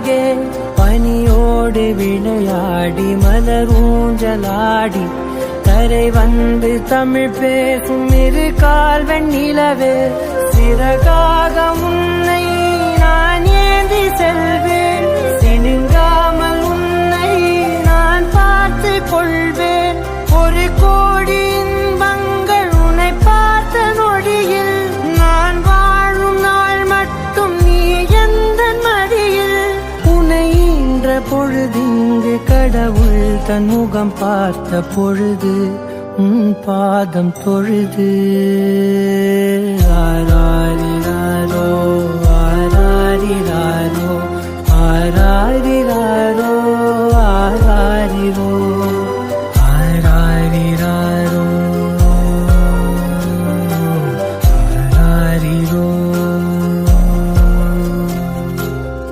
அழகே பனியோடு விளையாடி மலரூஞ்சலாடி கரை வந்து தமிழ் பேசும் இரு கால் வெண்ணிலவே சிறகாக உன்னை நான் ஏந்தி செல்வேன் சினுங்காமல் உன்னை நான் பார்த்து கொள்வேன் ஒரு கோடி இன்பங்கள் உன்னை பார்த்த நொடியில் நான் வாழும் நாள் மட்டும் நீ எந்த மடியில் உன்னை ஈன்ற பொழுதிங்கு கடவுள் தன் முகம் பார்த்த பொழுது உன் பாதம் தொழுது ஆராரிராரோ ஆராரிராரோ ஆரா